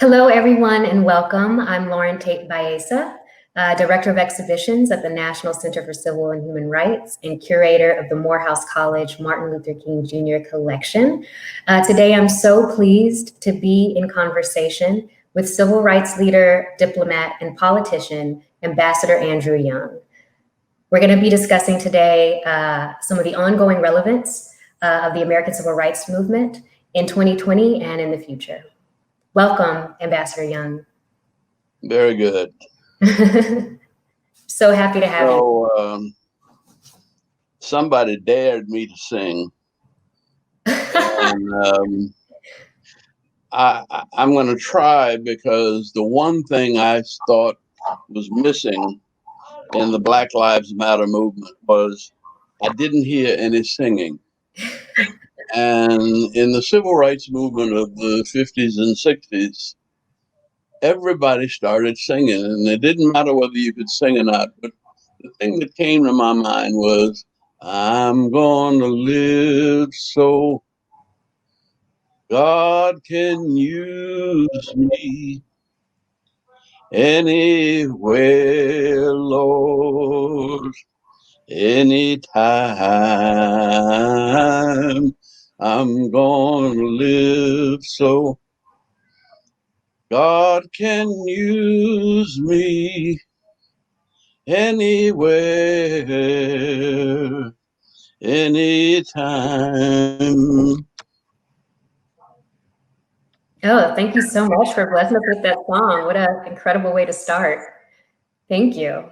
Hello, everyone, and welcome. I'm Lauren Tate Baeza, Director of Exhibitions at the National Center for Civil and Human Rights and curator of the Morehouse College Martin Luther King Jr. Collection. Today, I'm so pleased to be in conversation with civil rights leader, diplomat, and politician, Ambassador Andrew Young. We're going to be discussing today some of the ongoing relevance of the American Civil Rights Movement in 2020 and in the future. Welcome, Ambassador Young. Very good. So happy to have you. Somebody dared me to sing. And I'm going to try, because the one thing I thought was missing in the Black Lives Matter movement was I didn't hear any singing. And in the civil rights movement of the 50s and 60s, everybody started singing, and it didn't matter whether you could sing or not. But the thing that came to my mind was, I'm gonna live so God can use me anywhere, Lord, anytime. I'm gonna live so God can use me anywhere, anytime. Oh, thank you so much for blessing us with that song. What an incredible way to start. Thank you.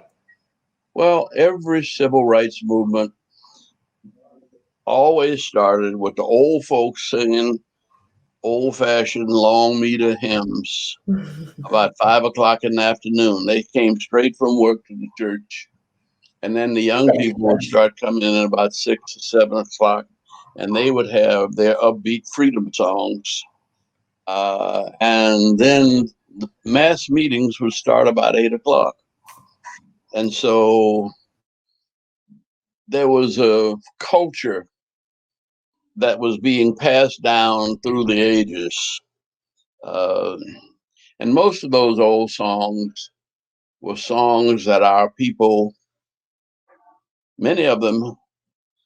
Well, every civil rights movement always started with the old folks singing old-fashioned long meter hymns about 5 o'clock in the afternoon. They came straight from work to the church. And then the young people would start coming in at about 6 or 7 o'clock, and they would have their upbeat freedom songs. And then the mass meetings would start about 8 o'clock. And so there was a culture that was being passed down through the ages. And most of those old songs were songs that our people, many of them,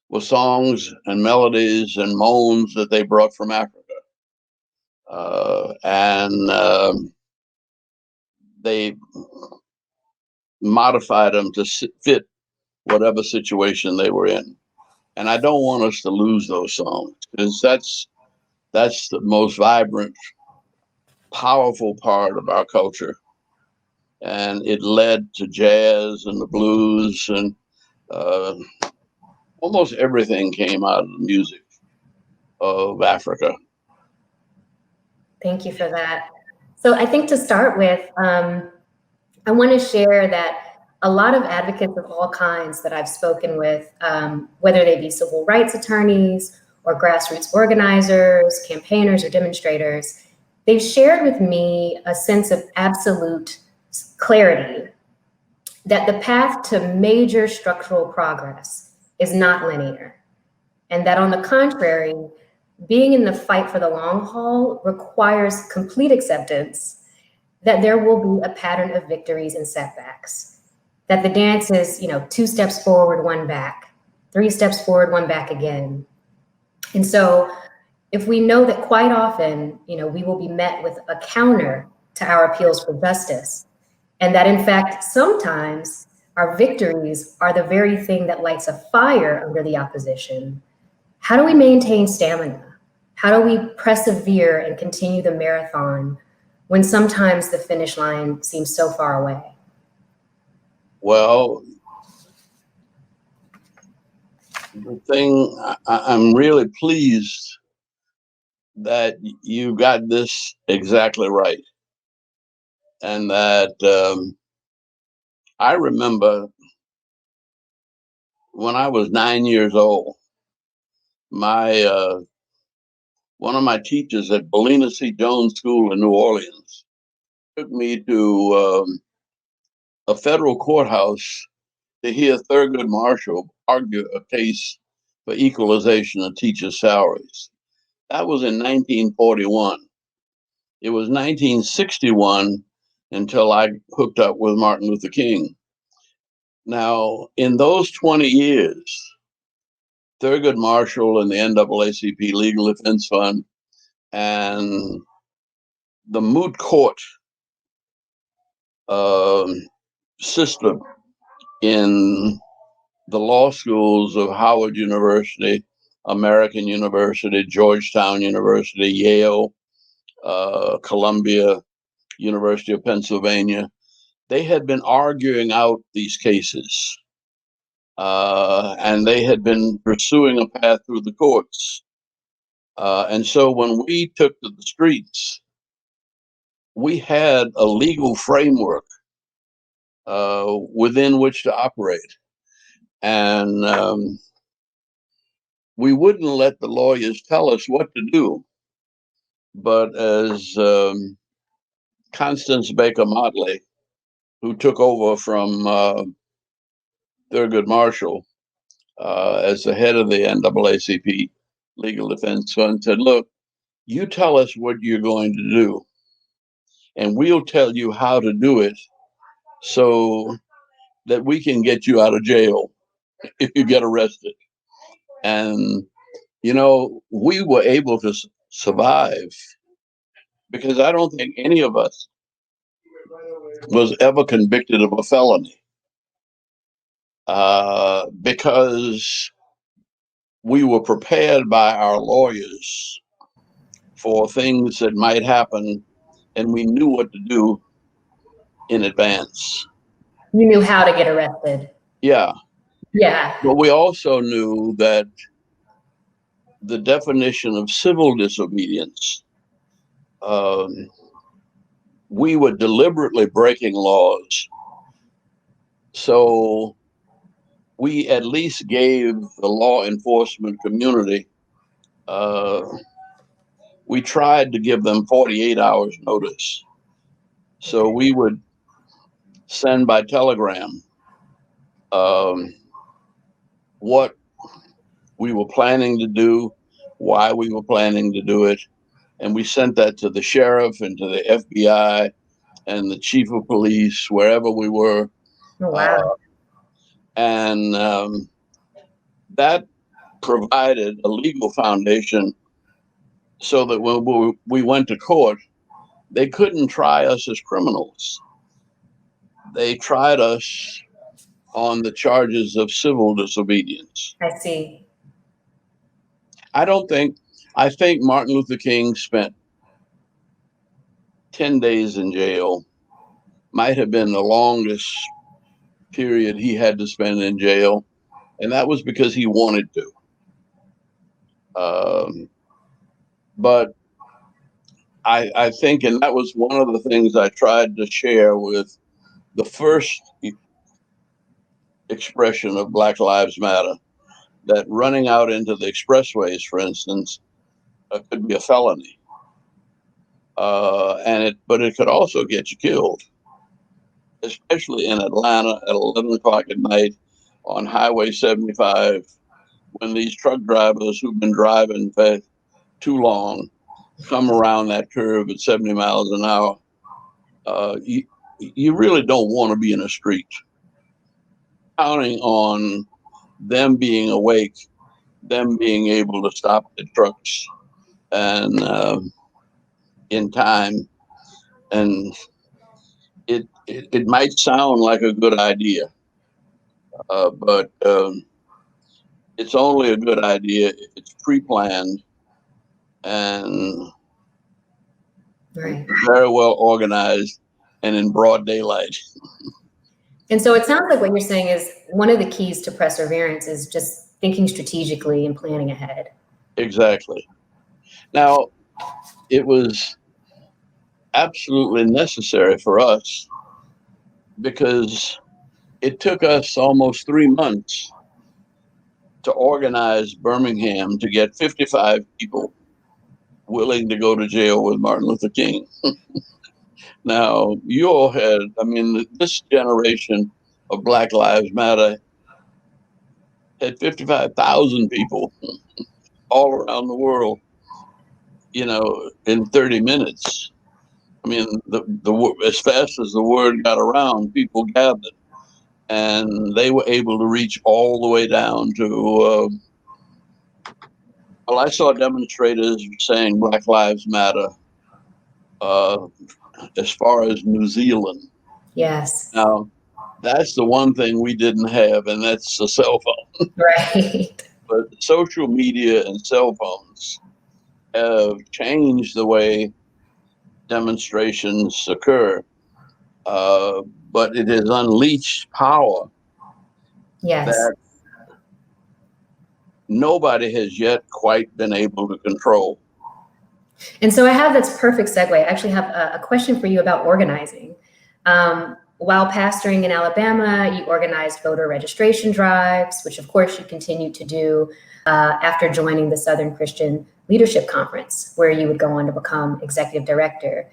were songs and melodies and moans that they brought from Africa. And they modified them to fit whatever situation they were in. And I don't want us to lose those songs, because that's the most vibrant, powerful part of our culture. And it led to jazz and the blues, and almost everything came out of the music of Africa. Thank you for that. So I think to start with, I want to share that a lot of advocates of all kinds that I've spoken with, whether they be civil rights attorneys or grassroots organizers, campaigners, or demonstrators, they've shared with me a sense of absolute clarity that the path to major structural progress is not linear, and that on the contrary, being in the fight for the long haul requires complete acceptance that there will be a pattern of victories and setbacks, that the dance is, 2 steps forward, 1 back, 3 steps forward, 1 back again. And so if we know that quite often, we will be met with a counter to our appeals for justice, and that in fact, sometimes our victories are the very thing that lights a fire under the opposition, how do we maintain stamina? How do we persevere and continue the marathon when sometimes the finish line seems so far away? Well, the thing, I'm really pleased that you got this exactly right. And that I remember when I was 9 years old, my one of my teachers at Belina C. Jones School in New Orleans took me to a federal courthouse to hear Thurgood Marshall argue a case for equalization of teachers' salaries. That was in 1941. It was 1961 until I hooked up with Martin Luther King. Now, in those 20 years, Thurgood Marshall and the NAACP Legal Defense Fund and the moot court system in the law schools of Howard University, American University, Georgetown University, Yale, Columbia, University of Pennsylvania, they had been arguing out these cases. And they had been pursuing a path through the courts. And so when we took to the streets, we had a legal framework within which to operate. And we wouldn't let the lawyers tell us what to do. But as Constance Baker Motley, who took over from Thurgood Marshall as the head of the NAACP Legal Defense Fund, said, look, you tell us what you're going to do, and we'll tell you how to do it so that we can get you out of jail if you get arrested. And, you know, we were able to survive because I don't think any of us was ever convicted of a felony because we were prepared by our lawyers for things that might happen, and we knew what to do in advance. You knew how to get arrested. Yeah. Yeah. But we also knew that the definition of civil disobedience, we were deliberately breaking laws. So we at least gave the law enforcement community, we tried to give them 48 hours notice. So we would send by telegram what we were planning to do, why we were planning to do it. And we sent that to the sheriff and to the FBI and the chief of police, wherever we were. Oh, wow. And that provided a legal foundation so that when we went to court, they couldn't try us as criminals. They tried us on the charges of civil disobedience. I see. I think Martin Luther King spent 10 days in jail, might have been the longest period he had to spend in jail. And that was because he wanted to. But I think, and that was one of the things I tried to share with the first expression of Black Lives Matter, that running out into the expressways, for instance, could be a felony. But it could also get you killed, especially in Atlanta at 11 o'clock at night on Highway 75, when these truck drivers who've been driving for too long come around that curve at 70 miles an hour. You really don't want to be in a street. Counting on them being awake, them being able to stop the trucks and in time. And it might sound like a good idea, but it's only a good idea if it's pre-planned and very well organized and in broad daylight. And so it sounds like what you're saying is one of the keys to perseverance is just thinking strategically and planning ahead. Exactly. Now, it was absolutely necessary for us because it took us almost 3 months to organize Birmingham to get 55 people willing to go to jail with Martin Luther King. Now, you all had, I mean, this generation of Black Lives Matter had 55,000 people all around the world, you know, in 30 minutes. I mean, as fast as the word got around, people gathered, and they were able to reach all the way down to. Well, I saw demonstrators saying Black Lives Matter uh, as far as New Zealand. Yes. Now, that's the one thing we didn't have, and that's a cell phone. Right. But social media and cell phones have changed the way demonstrations occur, uh, but it has unleashed power Yes. that nobody has yet quite been able to control. And so I have this perfect segue. I actually have a question for you about organizing. While pastoring in Alabama, you organized voter registration drives, which of course you continue to do after joining the Southern Christian Leadership Conference, where you would go on to become executive director.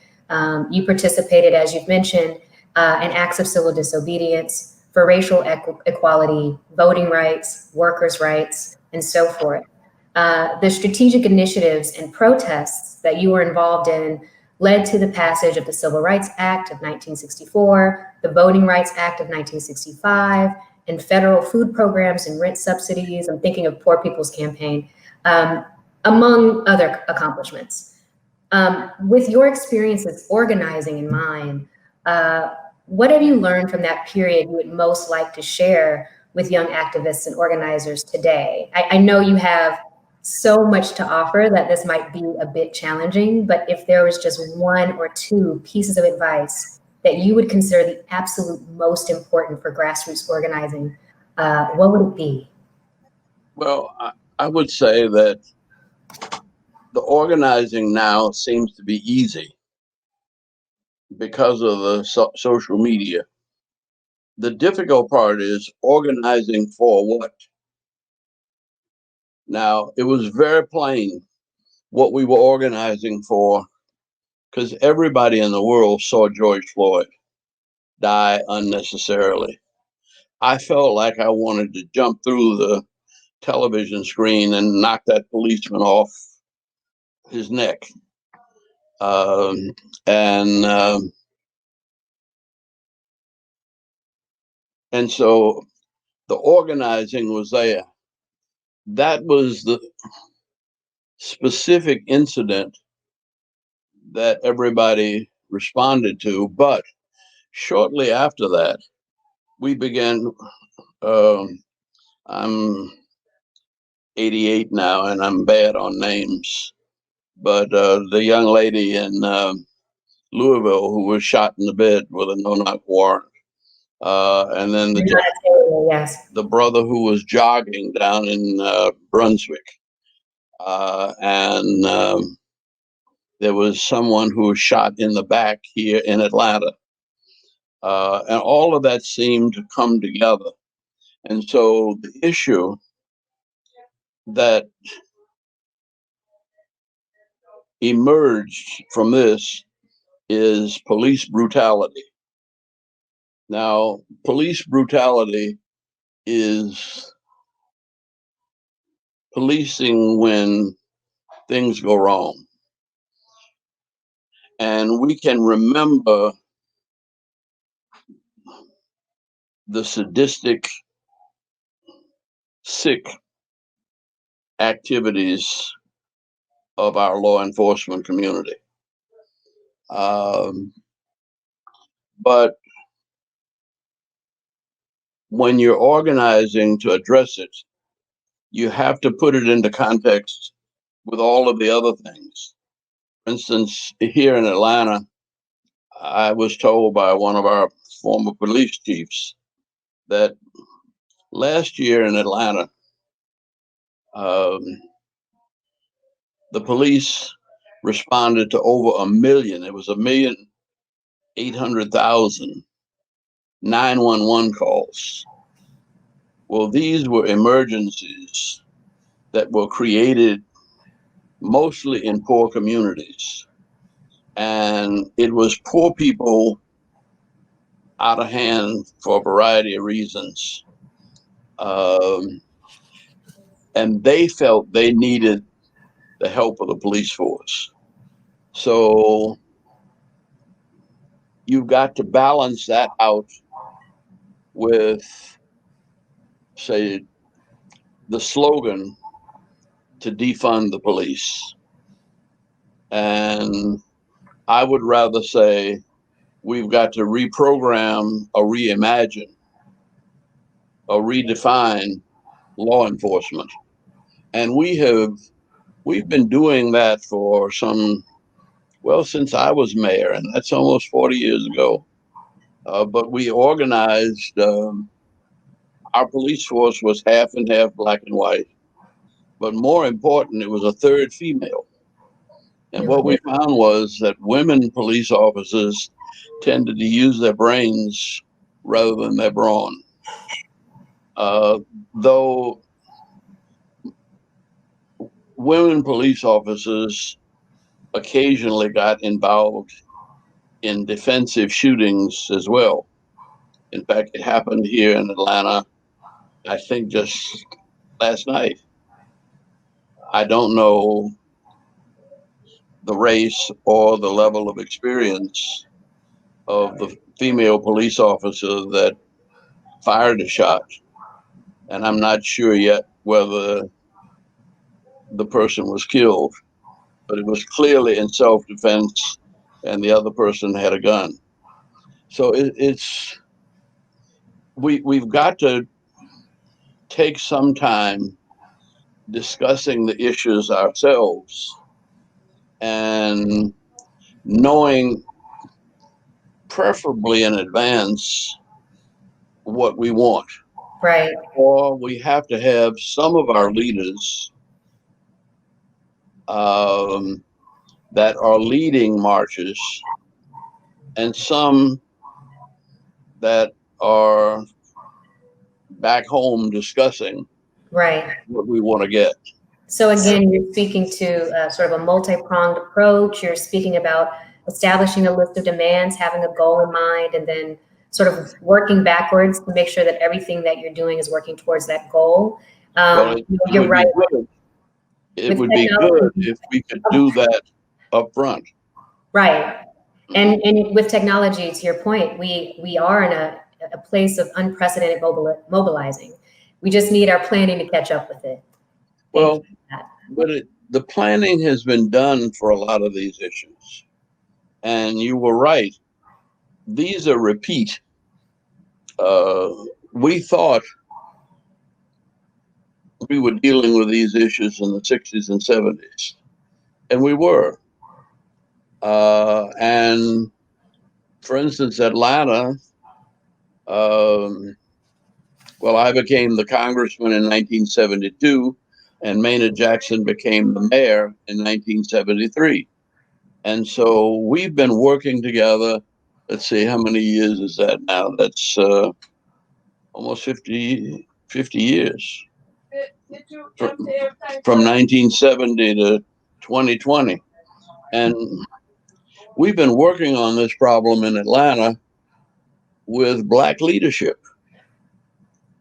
You participated, as you've mentioned, in acts of civil disobedience for racial equality, voting rights, workers' rights, and so forth. The strategic initiatives and protests that you were involved in led to the passage of the Civil Rights Act of 1964, the Voting Rights Act of 1965, and federal food programs and rent subsidies. I'm thinking of Poor People's Campaign, among other accomplishments. With your experiences organizing in mind, what have you learned from that period you would most like to share with young activists and organizers today? I know you have so much to offer that this might be a bit challenging, but if there was just one or two pieces of advice that you would consider the absolute most important for grassroots organizing, what would it be? Well, I would say that the organizing now seems to be easy because of the social media. The difficult part is organizing for what? Now, it was very plain what we were organizing for because everybody in the world saw George Floyd die unnecessarily. I felt like I wanted to jump through the television screen and knock that policeman off his neck. Um, and and so the organizing was there. That was the specific incident that everybody responded to. But shortly after that, we began. Um, I'm 88 now, and I'm bad on names. But the young lady in Louisville who was shot in the bed with a no-knock warrant, and then Yes. the brother who was jogging down in Brunswick, and there was someone who was shot in the back here in Atlanta, and all of that seemed to come together. And so the issue that emerged from this is police brutality. Now, police brutality is policing when things go wrong. And we can remember the sadistic, sick activities of our law enforcement community. But when you're organizing to address it, you have to put it into context with all of the other things. For instance, here in Atlanta, I was told by one of our former police chiefs that last year in Atlanta, um, the police responded to over 1 million. It was 1,800,000 911 calls. Well, these were emergencies that were created mostly in poor communities. And it was poor people out of hand for a variety of reasons. Um, and they felt they needed the help of the police force. So you've got to balance that out with, say, the slogan to defund the police. And I would rather say we've got to reprogram or reimagine or redefine law enforcement. And we've been doing that for since I was mayor, and that's almost 40 years ago. But we organized, our police force was half and half black and white. But more important, it was a third female. And what we found was that women police officers tended to use their brains rather than their brawn. Though women police officers occasionally got involved in defensive shootings as well. In fact, it happened here in Atlanta, I think just last night. I don't know the race or the level of experience of the female police officer that fired a shot. And I'm not sure yet whether the person was killed, but it was clearly in self-defense and the other person had a gun. So we've got to take some time discussing the issues ourselves and knowing, preferably in advance, what we want. Right. Or we have to have some of our leaders that are leading marches and some that are back home discussing what we want to get. So again, you're speaking to sort of a multi-pronged approach. You're speaking about establishing a list of demands, having a goal in mind, and then sort of working backwards to make sure that everything that you're doing is working towards that goal. You're right. It would be good if we could do that up front. Right. And with technology, to your point, we are in a place of unprecedented mobilizing. We just need our planning to catch up with it. Well, but the planning has been done for a lot of these issues. And you were right. These are repeat. We thought we were dealing with these issues in the 60s and 70s. And we were. And for instance, Atlanta, I became the congressman in 1972, and Maynard Jackson became the mayor in 1973. And so we've been working together. Let's see, how many years is that now? That's almost 50 years. From 1970 to 2020. And we've been working on this problem in Atlanta with Black leadership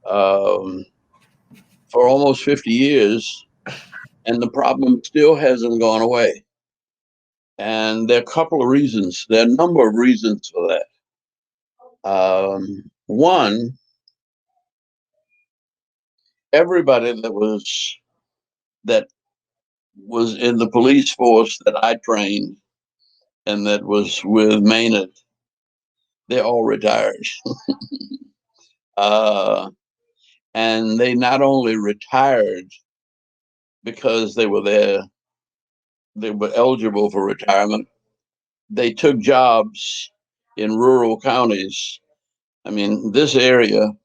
for almost 50 years, and the problem still hasn't gone away. And there are a couple of reasons. There are a number of reasons for that. One, everybody that was in the police force that I trained and that was with Maynard, they're all retired. And they not only retired because they were eligible for retirement, they took jobs in rural counties. I mean, this area,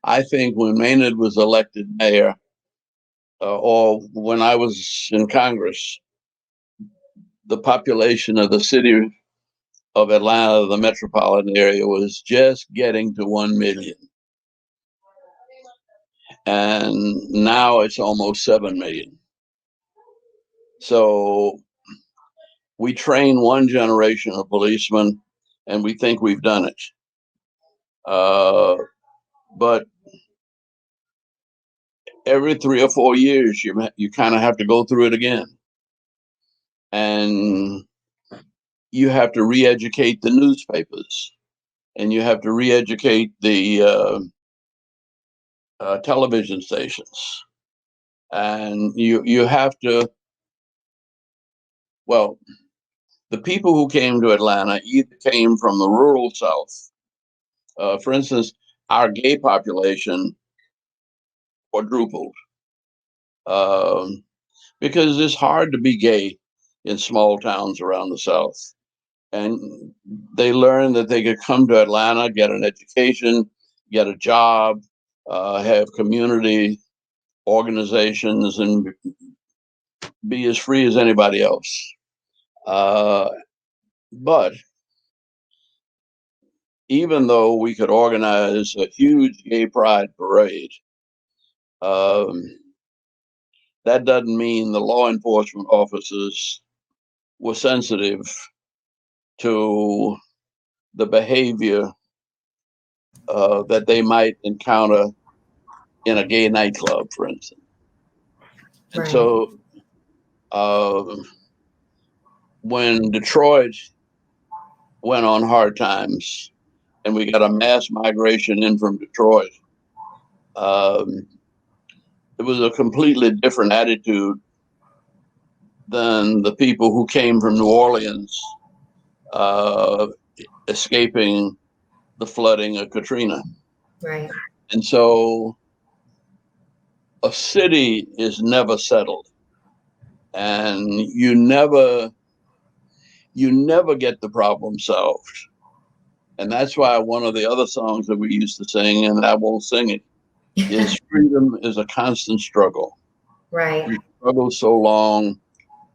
I think when Maynard was elected mayor, or when I was in Congress, the population of the city of Atlanta, the metropolitan area, was just getting to 1 million. And now it's almost 7 million. So we train one generation of policemen and we think we've done it. But every 3 or 4 years, you kind of have to go through it again. And you have to re-educate the newspapers, and you have to re-educate the television stations, and you have to. Well, the people who came to Atlanta either came from the rural South. For instance, our gay population quadrupled, um, because it's hard to be gay in small towns around the South. And they learned that they could come to Atlanta, get an education, get a job, have community organizations, and be as free as anybody else. But even though we could organize a huge gay pride parade, um, that doesn't mean the law enforcement officers were sensitive to the behavior that they might encounter in a gay nightclub, for instance. And Right. so when Detroit went on hard times and we got a mass migration in from Detroit, um, it was a completely different attitude than the people who came from New Orleans, uh, escaping the flooding of Katrina. Right. And so a city is never settled, and you never get the problem solved. And that's why one of the other songs that we used to sing, and I won't sing it, is freedom is a constant struggle. Right. We struggle so long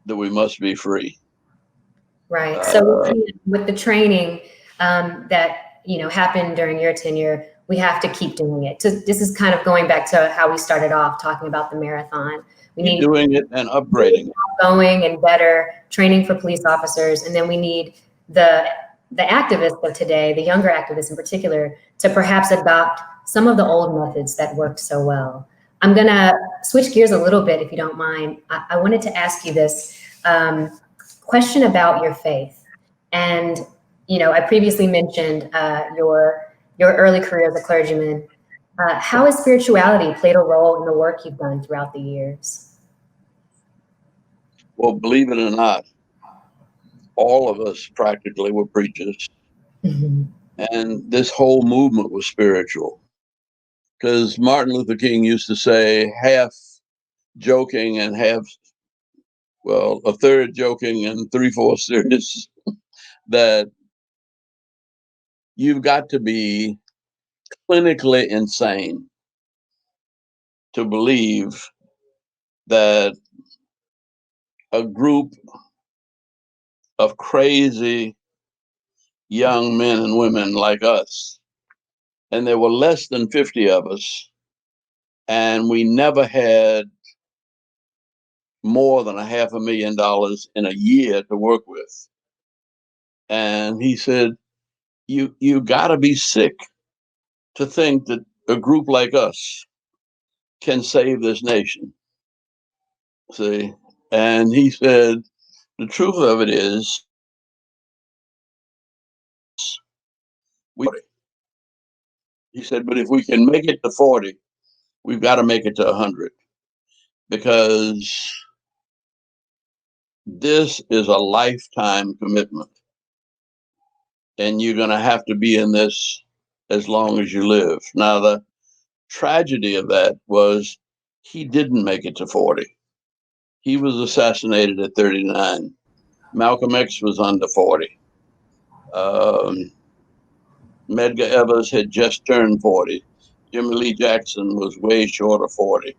that we must be free. Right. So Uh, with the training that happened during your tenure, we have to keep doing it. So this is kind of going back to how we started off talking about the marathon. We keep need doing it and upgrading it. going and better training for police officers, and then we need the activists of today, the younger activists in particular, to perhaps adopt some of the old methods that worked so well. I'm gonna switch gears a little bit, if you don't mind. I wanted to ask you this question about your faith, and I previously mentioned your early career as a clergyman. How has spirituality played a role in the work you've done throughout the years? Well, believe it or not, all of us practically were preachers. Mhm. And this whole movement was spiritual. Because Martin Luther King used to say, half joking and half, well, a third joking and three-fourths serious, that you've got to be clinically insane to believe that a group of crazy young men and women like us, and there were less than 50 of us, and we never had more than $500,000 in a year to work with. And he said, you got to be sick to think that a group like us can save this nation. See? And he said, the truth of it is, he said, but if we can make it to 40, we've got to make it to 100, because this is a lifetime commitment. And you're going to have to be in this as long as you live. Now, the tragedy of that was he didn't make it to 40. He was assassinated at 39. Malcolm X was under 40. Um, Medgar Evers had just turned 40. Jimmy Lee Jackson was way short of 40.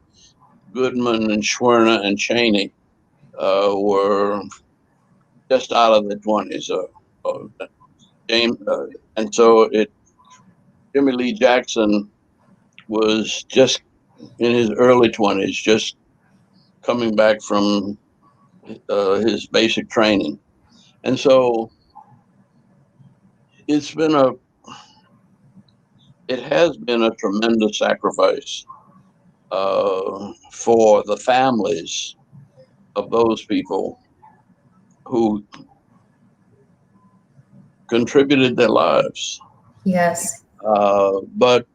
Goodman and Schwerner and Cheney were just out of the 20s. James, and so Jimmy Lee Jackson was just in his early 20s, just coming back from his basic training. And so it's been it has been a tremendous sacrifice for the families of those people who contributed their lives. Yes. But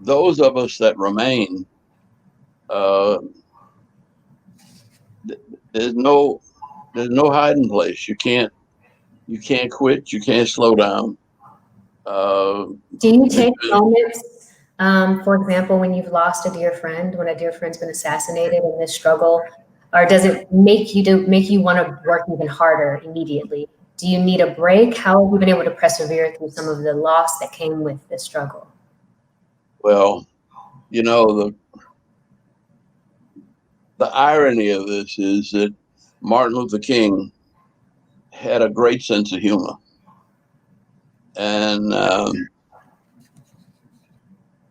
those of us that remain, uh, there's no hiding place. You can't quit. You can't slow down. Do you take moments, for example, when you've lost a dear friend, when a dear friend's been assassinated in this struggle, or does it make you want to work even harder immediately? Do you need a break? How have you been able to persevere through some of the loss that came with this struggle? Well, you know, the irony of this is that Martin Luther King had a great sense of humor, and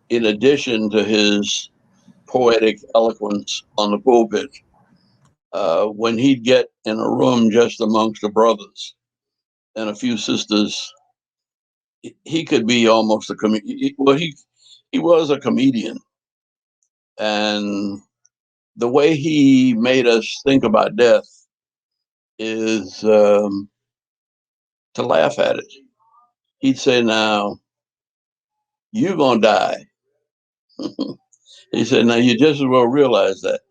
in addition to his poetic eloquence on the pulpit, when he'd get in a room just amongst the brothers and a few sisters, he could be almost a comedian. Well, he was a comedian, and the way he made us think about death is to laugh at it. He'd say, "Now you're gonna die." He said, "Now you just as well realize that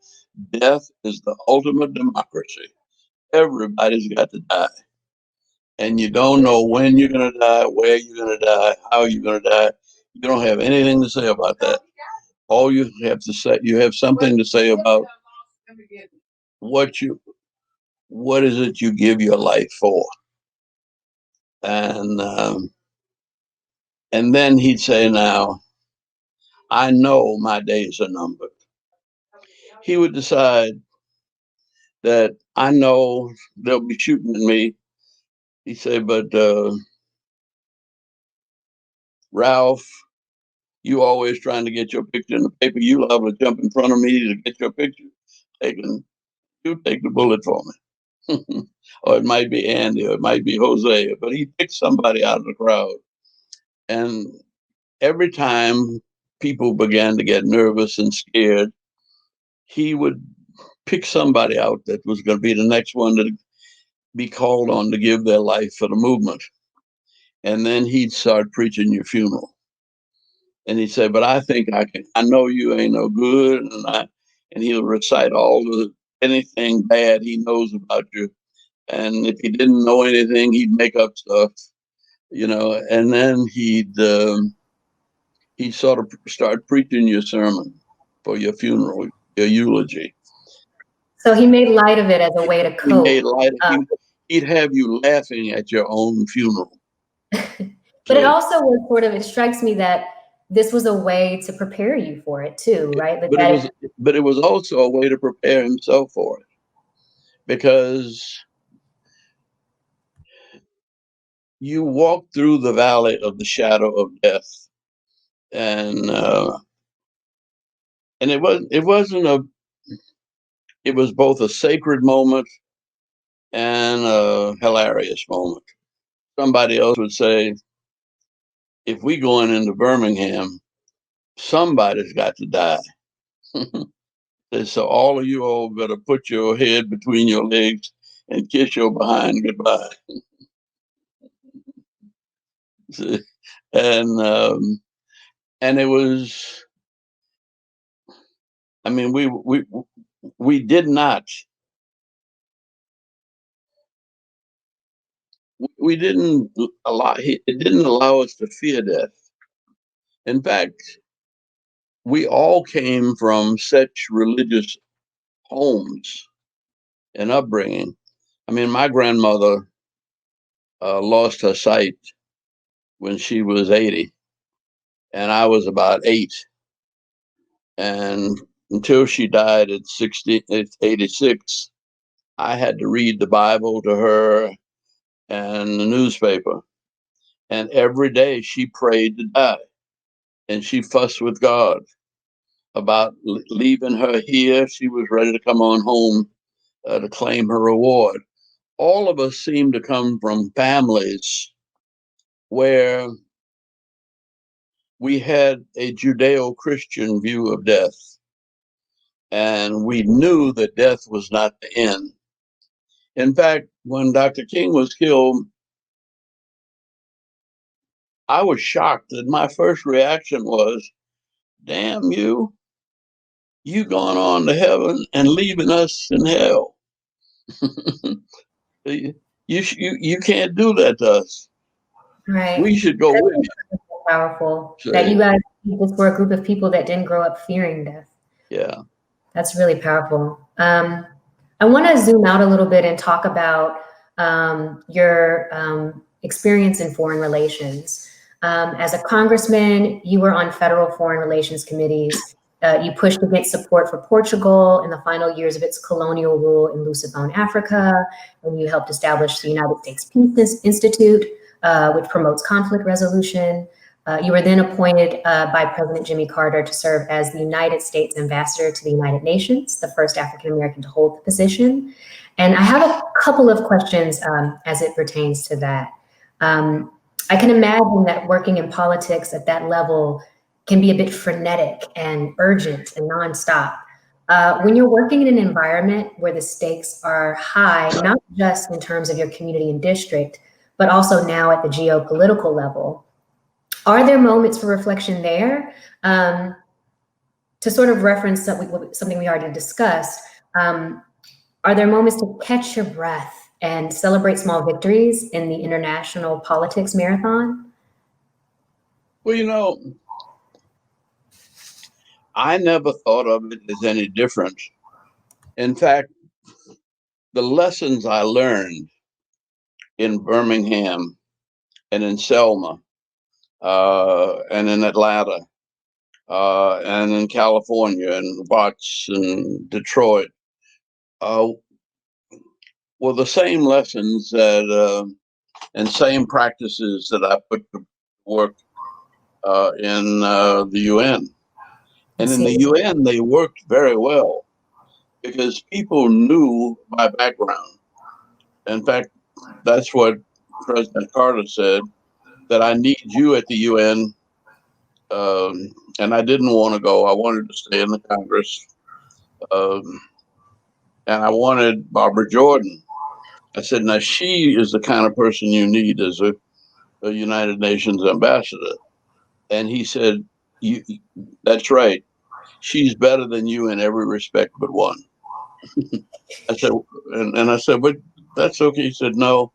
death is the ultimate democracy. Everybody's got to die, and you don't know when you're gonna die, where you're gonna die, how you're gonna die. You don't have anything to say about that. All you have to say, you have something to say about what you, what is it you give your life for." And then he'd say, "Now I know my days are numbered." He would decide that I know they'll be shooting at me. He said, "But Ralph, you always trying to get your picture in the paper. You love to jump in front of me to get your picture taken. You take the bullet for me." Or it might be Andy, or it might be Jose, but he picked somebody out of the crowd. And every time people began to get nervous and scared, he would pick somebody out that was going to be the next one to be called on to give their life for the movement. And then he'd start preaching your funeral. And he'd say, "But I think I can. I know you ain't no good." And he'll recite all the anything bad he knows about you. And if he didn't know anything, he'd make up stuff, you know. And then he'd sort of start preaching your sermon for your funeral, your eulogy. So he made light of it as a way to He cope. made light. He'd have you laughing at your own funeral. But it also was sort of, it strikes me that this was a way to prepare you for it too, right? But it was also a way to prepare himself for it, because you walk through the valley of the shadow of death, and it was both a sacred moment and a hilarious moment. Somebody else would say, if we going into Birmingham, somebody's got to die. So all of you all better put your head between your legs and kiss your behind goodbye. and and it was, I mean, we did not, we didn't allow, it didn't allow us to fear death. In fact, we all came from such religious homes and upbringing. I mean, my grandmother lost her sight when she was 80, and I was about 8. And until she died at 86, I had to read the Bible to her and the newspaper. And every day she prayed to die, and she fussed with God about leaving her here. She was ready to come on home to claim her reward. All of us seem to come from families where we had a Judeo-Christian view of death, and we knew that death was not the end. In fact, when Dr. King was killed, I was shocked that my first reaction was, damn you going on to heaven and leaving us in hell. You can't do that to us. Right. We should go with That's powerful you. that you Say, guys just were a group of people that didn't grow up fearing death. yeah. That's really powerful. I want to zoom out a little bit and talk about your experience in foreign relations. As a congressman, you were on federal foreign relations committees. You pushed against support for Portugal in the final years of its colonial rule in Lucerne, Africa, and you helped establish the United States Peace Institute, which promotes conflict resolution. You were then appointed by President Jimmy Carter to serve as the United States Ambassador to the United Nations, the first African American to hold the position. And I have a couple of questions as it pertains to that. I can imagine that working in politics at that level can be a bit frenetic and urgent and nonstop. When you're working in an environment where the stakes are high, not just in terms of your community and district, but also now at the geopolitical level, are there moments for reflection there? To sort of reference something we already discussed, are there moments to catch your breath and celebrate small victories in the international politics marathon? Well, I never thought of it as any different. In fact, the lessons I learned in Birmingham and in Selma and in Atlanta and in California and Watts and Detroit uh, were the same lessons and same practices that I put to work in the UN. And in the UN, they worked very well because people knew my background. In fact, that's what President Carter said, that I need you at the UN. And I didn't want to go. I wanted to stay in the Congress. Um, and I wanted Barbara Jordan. I said, now she is the kind of person you need as a United Nations ambassador. And he said, that's right. She's better than you in every respect but one. I said, and I said, but that's okay. He said, no,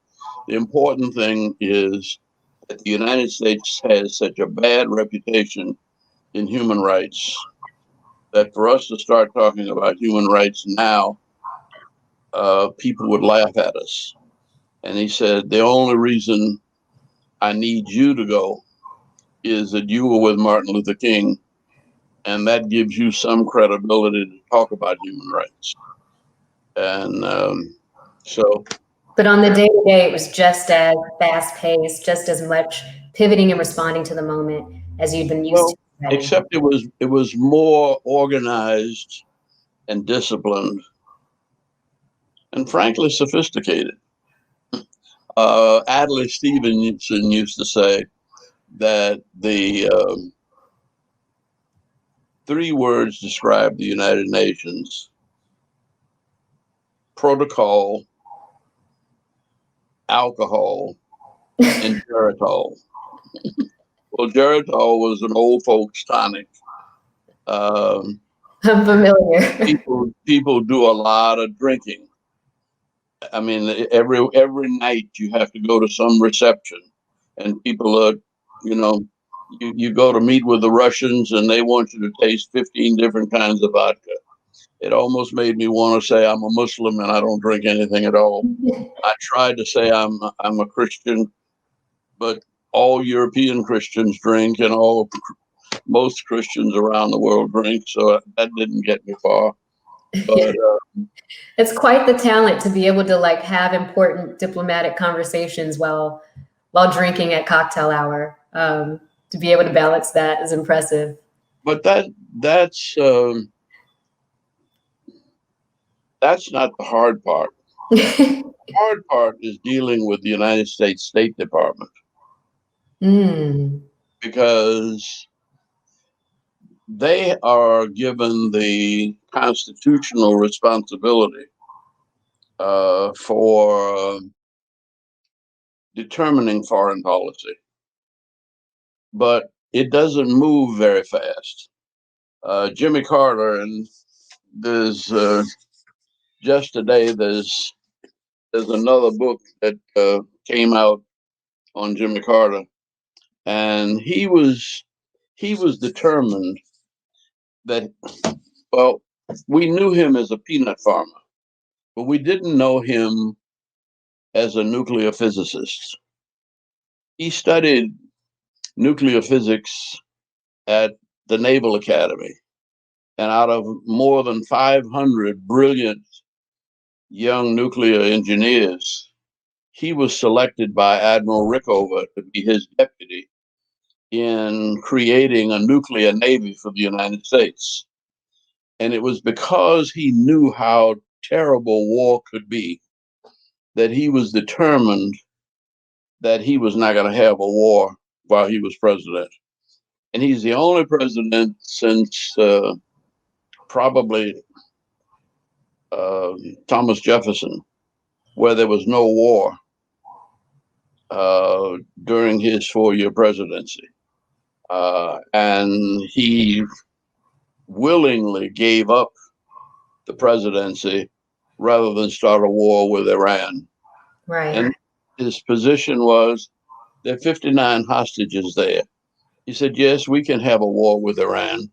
the important thing is that the United States has such a bad reputation in human rights that for us to start talking about human rights now, people would laugh at us. And he said, the only reason I need you to go is that you were with Martin Luther King, and that gives you some credibility to talk about human rights. And so. But on the day-to-day, it was just as fast-paced, just as much pivoting and responding to the moment as you'd been used to. Except it was more organized and disciplined, and frankly sophisticated. Adlai Stevenson used to say that the three words describe the United Nations: protocol, alcohol, and Geritol. Well, Geritol was an old folks tonic. I'm familiar. People do a lot of drinking. I mean, every night you have to go to some reception, and people are, you go to meet with the Russians, and they want you to taste 15 different kinds of vodka. It almost made me want to say I'm a Muslim and I don't drink anything at all. I tried to say I'm a Christian, but all European Christians drink, and most Christians around the world drink, so that didn't get me far. But it's quite the talent to be able to like have important diplomatic conversations while drinking at cocktail hour. To be able to balance that is impressive. But that's not the hard part. The hard part is dealing with the United States State Department. Because they are given the constitutional responsibility for determining foreign policy. but it doesn't move very fast. Jimmy Carter, and there's just today there's another book that came out on Jimmy Carter, and he was determined that, well, we knew him as a peanut farmer, but we didn't know him as a nuclear physicist. He studied nuclear physics at the Naval Academy, and out of more than 500 brilliant young nuclear engineers, he was selected by Admiral Rickover to be his deputy in creating a nuclear navy for the United States. And it was because he knew how terrible war could be that he was determined that he was not going to have a war while he was president. And he's the only president since probably Thomas Jefferson where there was no war during his 4-year presidency. And he willingly gave up the presidency rather than start a war with Iran. Right. And his position was there are 59 hostages there. He said, yes, we can have a war with Iran,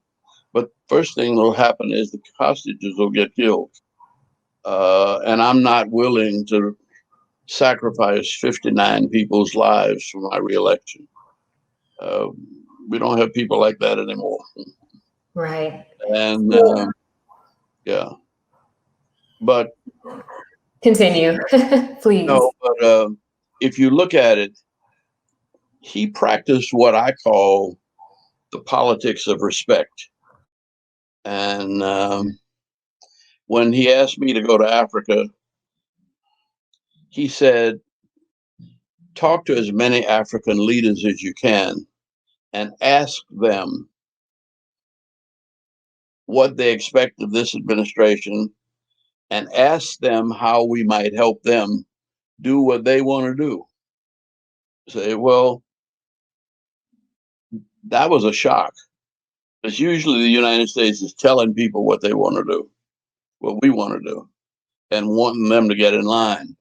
but first thing that will happen is the hostages will get killed. And I'm not willing to sacrifice 59 people's lives for my reelection. We don't have people like that anymore. Right. And yeah, but continue, please. no, but if you look at it, he practiced what I call the politics of respect. And when he asked me to go to Africa, he said, talk to as many African leaders as you can and ask them what they expect of this administration and ask them how we might help them do what they want to do. Say, well, that was a shock. Because usually the United States is telling people what they want to do, what we want to do, and wanting them to get in line.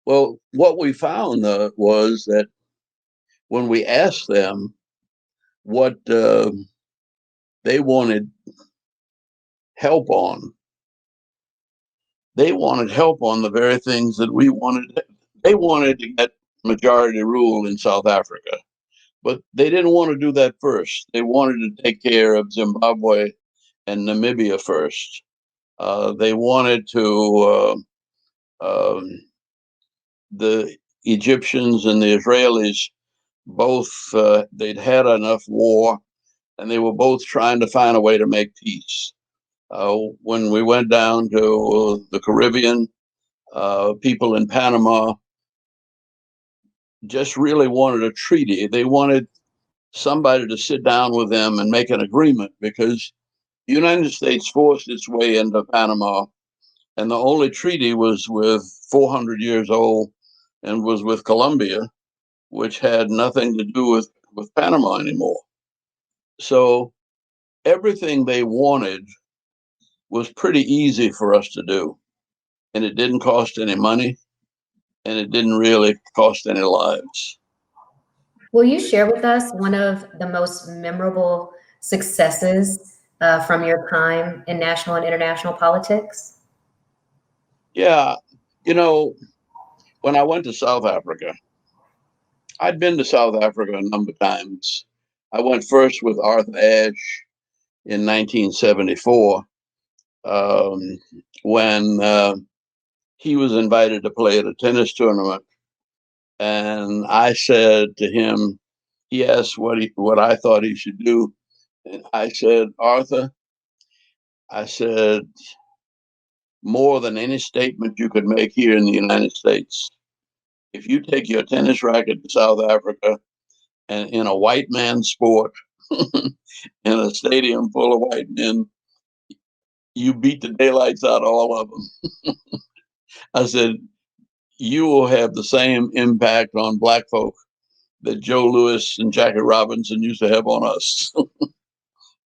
Well, what we found was that when we asked them what they wanted help on, they wanted help on the very things that we wanted. They wanted to get majority rule in South Africa, but they didn't want to do that first. They wanted to take care of Zimbabwe and Namibia first. They wanted to, the Egyptians and the Israelis both, they'd had enough war and they were both trying to find a way to make peace. When we went down to the Caribbean, people in Panama just really wanted a treaty. They wanted somebody to sit down with them and make an agreement because the United States forced its way into Panama, and the only treaty was with 400 years old and was with Colombia, which had nothing to do with Panama anymore. So everything they wanted was pretty easy for us to do. And it didn't cost any money and it didn't really cost any lives. Will you share with us one of the most memorable successes from your time in national and international politics? Yeah. You know, when I went to South Africa, I'd been to South Africa a number of times. I went first with Arthur Ashe in 1974 when he was invited to play at a tennis tournament. And I said to him, he asked what I thought he should do. And I said, Arthur, I said, more than any statement you could make here in the United States, if you take your tennis racket to South Africa and in a white man's sport, in a stadium full of white men, you beat the daylights out of all of them. I said, you will have the same impact on black folk that Joe Louis and Jackie Robinson used to have on us.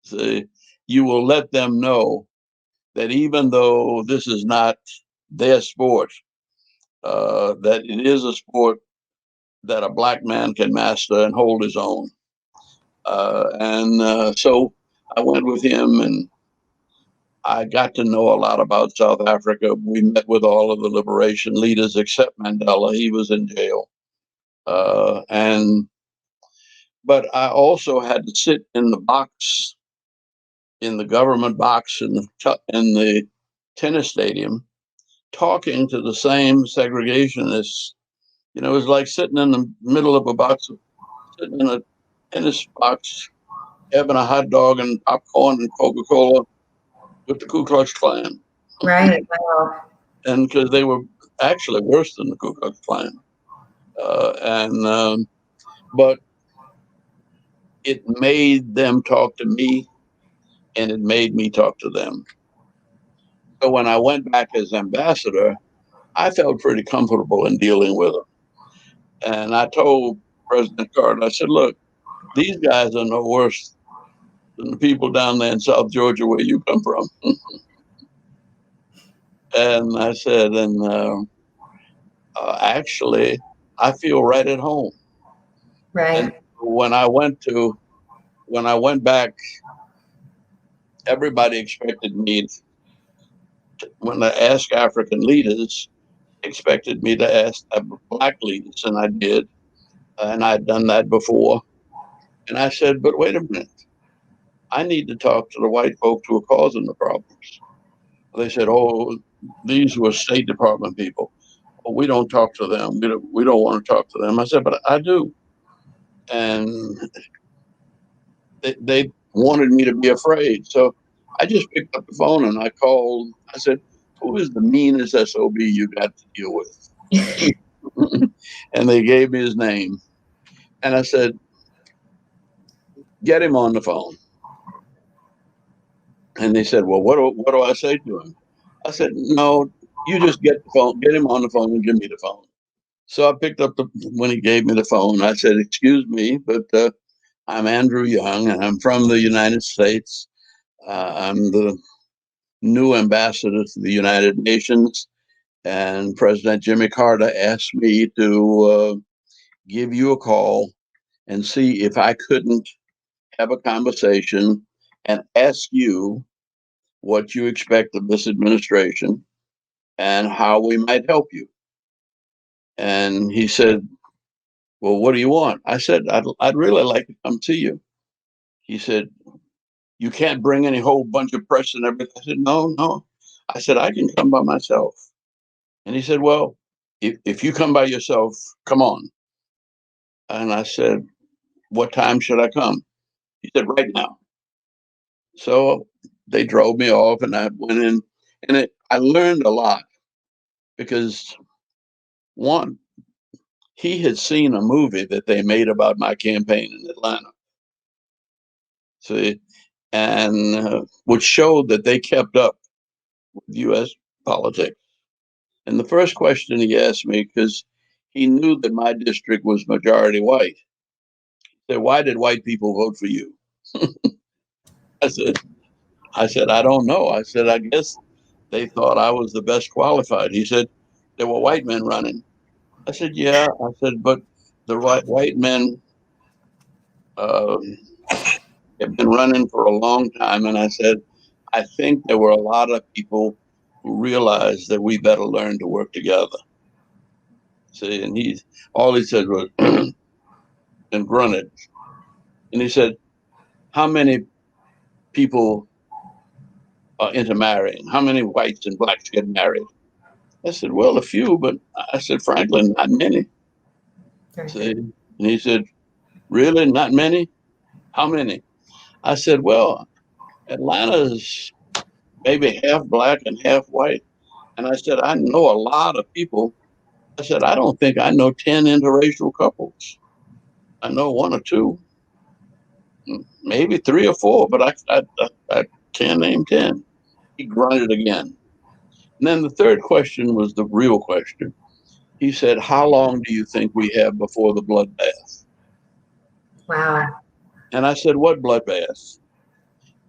See, you will let them know that even though this is not their sport, that it is a sport that a black man can master and hold his own. So I went with him, and I got to know a lot about South Africa. We met with all of the liberation leaders except Mandela. He was in jail. And But I also had to sit in the box, in the government box in the tennis stadium, talking to the same segregationists. It was like sitting in the middle of a box, sitting in a tennis box, having a hot dog and popcorn and Coca-Cola with the Ku Klux Klan. Right. Wow. And because they were actually worse than the Ku Klux Klan. But it made them talk to me, and it made me talk to them. So when I went back as ambassador, I felt pretty comfortable in dealing with them. And I told President Carter, I said, look, these guys are no worse than the people down there in South Georgia where you come from. And I said, actually, I feel right at home. And Right. when I went back, everybody expected me when I asked African leaders, expected me to ask black leaders, and I did, and I'd done that before. And I said, but wait a minute, I need to talk to the white folks who are causing the problems. They said, oh, these were State Department people. Well, we don't talk to them. We don't want to talk to them. I said, but I do. And they wanted me to be afraid. So I just picked up the phone and I called. I said, who is the meanest SOB you got to deal with? And they gave me his name. And I said, get him on the phone. And they said, well, what do I say to him? I said, no, you just get him on the phone and give me the phone. So I picked up when he gave me the phone, I said, excuse me, but I'm Andrew Young and I'm from the United States. I'm the new ambassador to the United Nations. And President Jimmy Carter asked me to give you a call and see if I couldn't have a conversation and ask you what you expect of this administration and how we might help you. And he said, well, what do you want? I said, I'd really like to come see you. He said, you can't bring any whole bunch of press and everything. I said, no. I said, I can come by myself. And he said, well, if you come by yourself, come on. And I said, what time should I come? He said, right now. So they drove me off and I went in, and I learned a lot because one, he had seen a movie that they made about my campaign in Atlanta. See, and which showed that they kept up with U.S. politics. And the first question he asked me, because he knew that my district was majority white, he said, why did white people vote for you? I said, I don't know. I said, I guess they thought I was the best qualified. He said, there were white men running. I said, yeah. I said, but the white men uh, have been running for a long time. And I said, I think there were a lot of people who realized that we better learn to work together. See, and all he said was and grunted. And he said, how many people are intermarrying? How many whites and blacks get married? I said, well, a few, but I said, frankly, not many. See, and he said, really, not many? How many? I said, well, Atlanta's maybe half black and half white. And I said, I know a lot of people. I said, I don't think I know 10 interracial couples. I know one or two, maybe three or four, but I can't name 10. He grunted again. And then the third question was the real question. He said, how long do you think we have before the bloodbath? Wow. And I said, what bloodbath?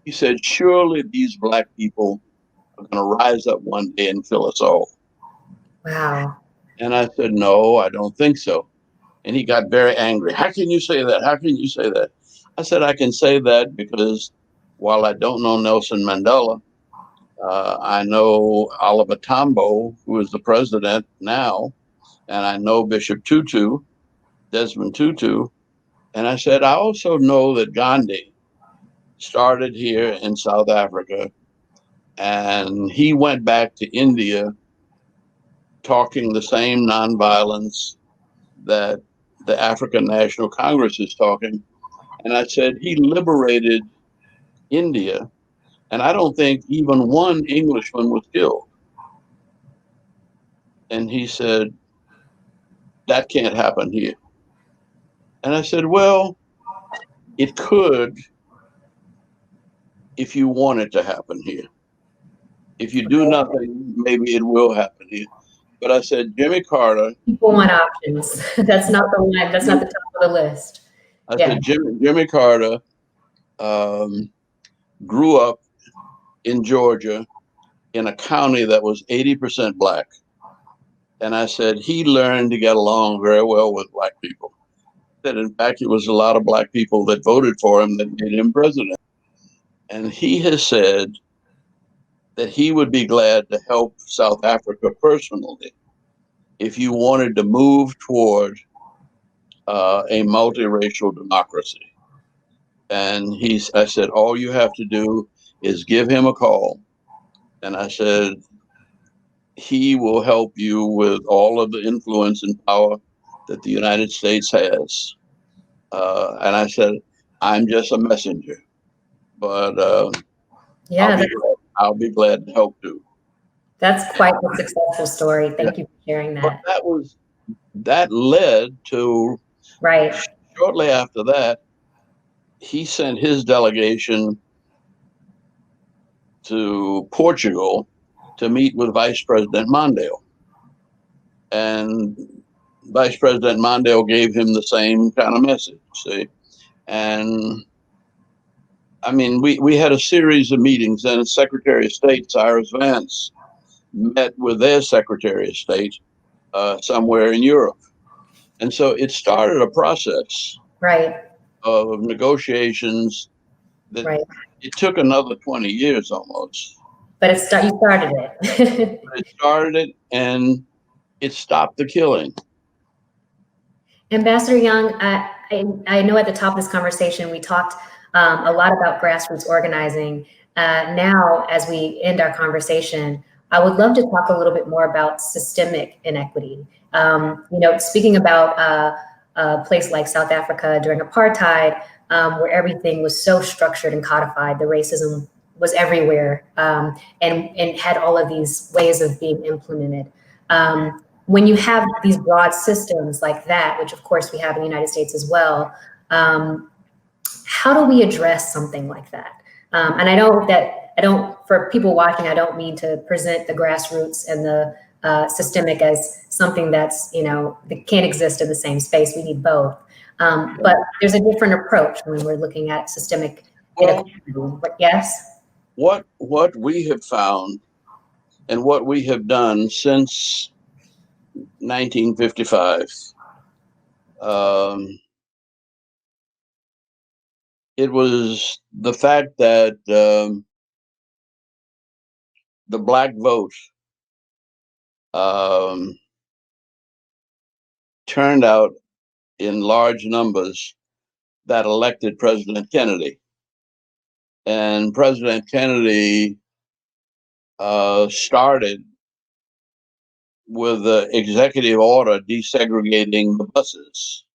He said, surely these black people are going to rise up one day and kill us all. Wow. And I said, no, I don't think so. And he got very angry. How can you say that? How can you say that? I said, I can say that because while I don't know Nelson Mandela, I know Oliver Tambo, who is the president now, and I know Bishop Tutu, Desmond Tutu. And I said, I also know that Gandhi started here in South Africa, and he went back to India talking the same nonviolence that the African National Congress is talking. And I said, he liberated India, and I don't think even one Englishman was killed. And he said, that can't happen here. And I said, well, it could if you want it to happen here. If you do nothing, maybe it will happen here. But I said, Jimmy Carter. People want options. That's not the one. That's not the top of the list. I Yeah. said, Jimmy Carter grew up in Georgia in a county that was 80% black. And I said, he learned to get along very well with black people. That in fact, it was a lot of black people that voted for him that made him president. And he has said that he would be glad to help South Africa personally if you wanted to move toward a multiracial democracy. And I said, all you have to do is give him a call. And I said, he will help you with all of the influence and power that the United States has. And I said, I'm just a messenger, but Yeah. I'll be glad to help too. That's quite a successful story. Thank you for sharing But that. that led to, Right. shortly after that, he sent his delegation to Portugal to meet with Vice President Mondale. And Vice President Mondale gave him the same kind of message, see? And I mean, we had a series of meetings, and Secretary of State Cyrus Vance met with their Secretary of State somewhere in Europe. And so it started a process Right. of negotiations that Right. it took another 20 years almost. But you started it. It started it, and it stopped the killing. Ambassador Young, I know at the top of this conversation, we talked a lot about grassroots organizing. Now, as we end our conversation, I would love to talk a little bit more about systemic inequity. Speaking about a place like South Africa during apartheid, where everything was so structured and codified, the racism was everywhere, and had all of these ways of being implemented. When you have these broad systems like that, which of course we have in the United States as well, how do we address something like that? And I don't, for people watching, I don't mean to present the grassroots and the systemic as something that's, that can't exist in the same space. We need both. But there's a different approach when we're looking at systemic inequality. But yes? What we have found and what we have done since 1955, it was the fact that the black vote turned out in large numbers that elected President Kennedy. And President Kennedy started with the executive order desegregating the buses.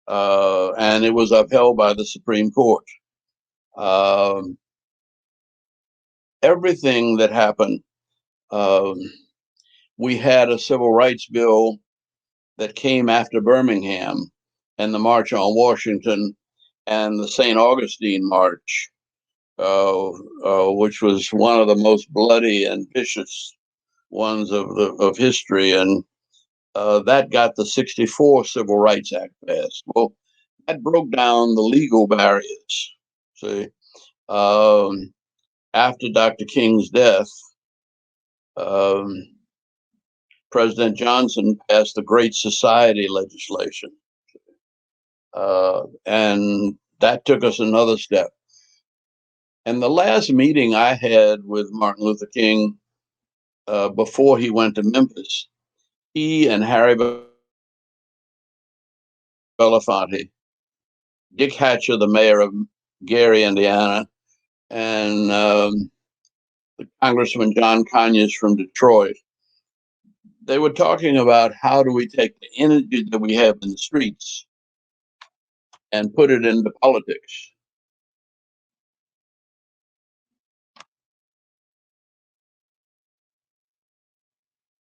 And it was upheld by the Supreme Court. Everything that happened, we had a civil rights bill that came after Birmingham and the March on Washington and the St. Augustine March, which was one of the most bloody and vicious ones of history. And that got the 64 Civil Rights Act passed. Well, that broke down the legal barriers. See, after Dr. King's death, um, President Johnson passed the Great Society legislation. And that took us another step. And the last meeting I had with Martin Luther King before he went to Memphis, he and Harry Belafonte, Dick Hatcher, the mayor of Gary, Indiana, and the Congressman John Conyers from Detroit, they were talking about how do we take the energy that we have in the streets and put it into politics.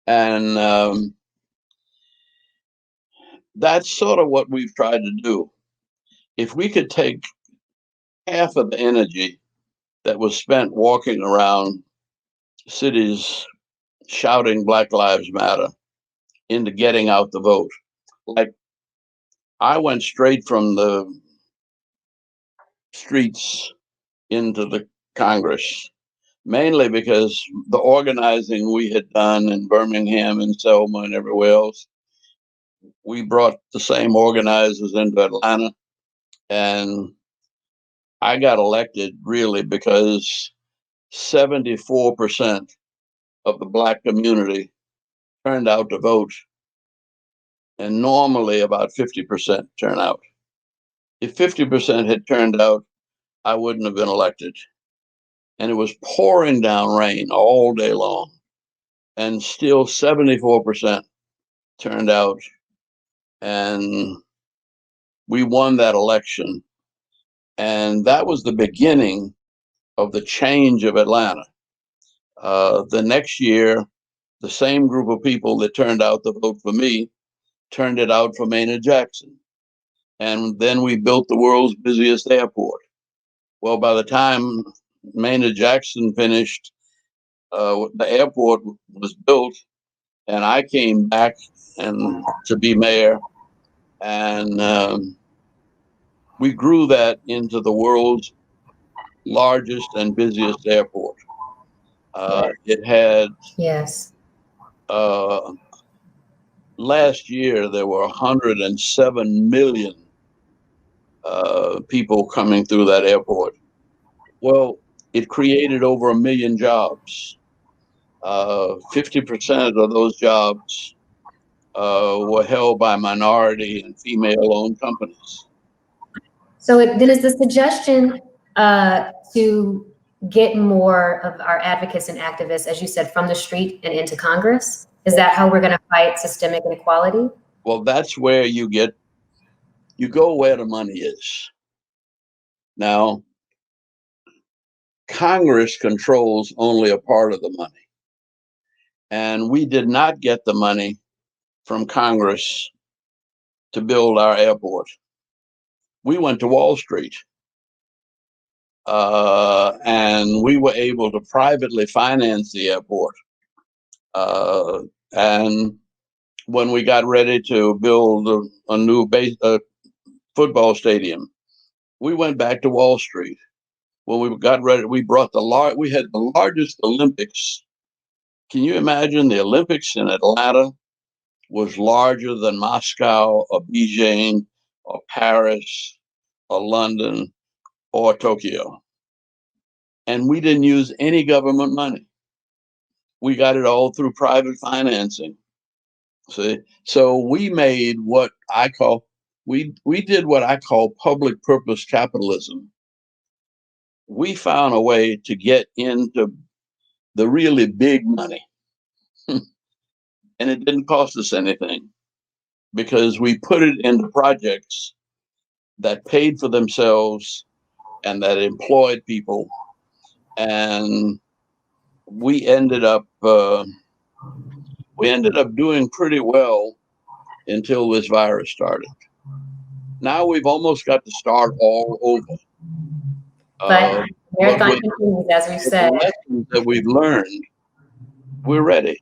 And that's sort of what we've tried to do. If we could take half of the energy that was spent walking around cities shouting Black Lives Matter into getting out the vote. Like, I went straight from the streets into the Congress, mainly because the organizing we had done in Birmingham and Selma and everywhere else, we brought the same organizers into Atlanta. And I got elected really because 74% of the Black community turned out to vote, and normally about 50% turn out. If 50% had turned out, I wouldn't have been elected. And it was pouring down rain all day long, and still 74% turned out, and we won that election. And that was the beginning of the change of Atlanta. The next year, the same group of people that turned out to vote for me turned it out for Maynard Jackson. And then we built the world's busiest airport. Well, by the time Maynard Jackson finished, the airport was built, and I came back and to be mayor, and we grew that into the world's largest and busiest airport. It had Yes. Last year there were 107 million people coming through that airport. Well, it created over 1 million jobs. 50% of those jobs were held by minority and female-owned companies. So then is the suggestion to get more of our advocates and activists, as you said, from the street and into Congress? Is that how we're going to fight systemic inequality? Well, that's where you go where the money is. Now, Congress controls only a part of the money. And we did not get the money from Congress to build our airport. We went to Wall Street. And we were able to privately finance the airport. And when we got ready to build a new football stadium, we went back to Wall Street. When we got ready, we had the largest Olympics. Can you imagine the Olympics in Atlanta was larger than Moscow or Beijing or Paris or London or Tokyo? And we didn't use any government money. We got it all through private financing. See, so we made we did what I call public purpose capitalism. We found a way to get into the really big money. And it didn't cost us anything because we put it into projects that paid for themselves and that employed people. And we ended up doing pretty well until this virus started. Now we've almost got to start all over. But marathon continues, as we've said. The lessons that we've learned, we're ready.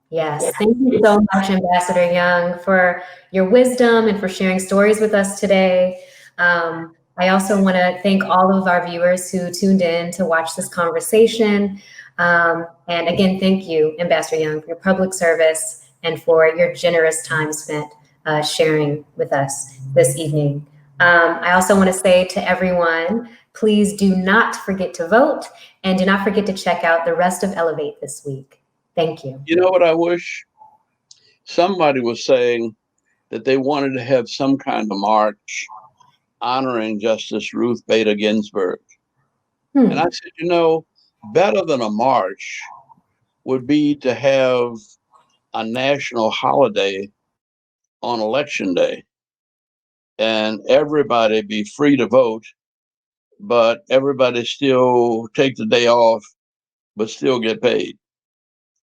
Yes, thank you so much, Ambassador Young, for your wisdom and for sharing stories with us today. I also want to thank all of our viewers who tuned in to watch this conversation. And again, thank you, Ambassador Young, for your public service and for your generous time spent sharing with us this evening. I also want to say to everyone, please do not forget to vote and do not forget to check out the rest of Elevate this week. Thank you. You know what I wish? Somebody was saying that they wanted to have some kind of march honoring Justice Ruth Bader Ginsburg. And I said, you know, better than a march would be to have a national holiday on election day and everybody be free to vote, but everybody still take the day off, but still get paid.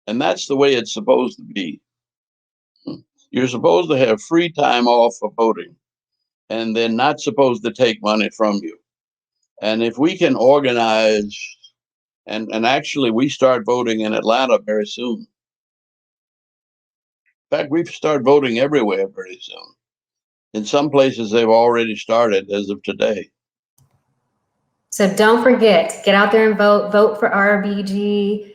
And that's the way it's supposed to be. You're supposed to have free time off for voting, and they're not supposed to take money from you. And if we can organize, and actually we start voting in Atlanta very soon. In fact, we start voting everywhere very soon. In some places, they've already started as of today. So don't forget, get out there and vote. Vote for RBG.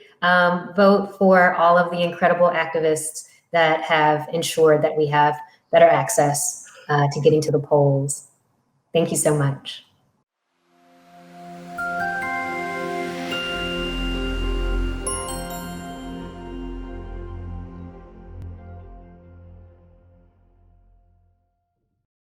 Vote for all of the incredible activists that have ensured that we have better access to getting to the polls. Thank you so much.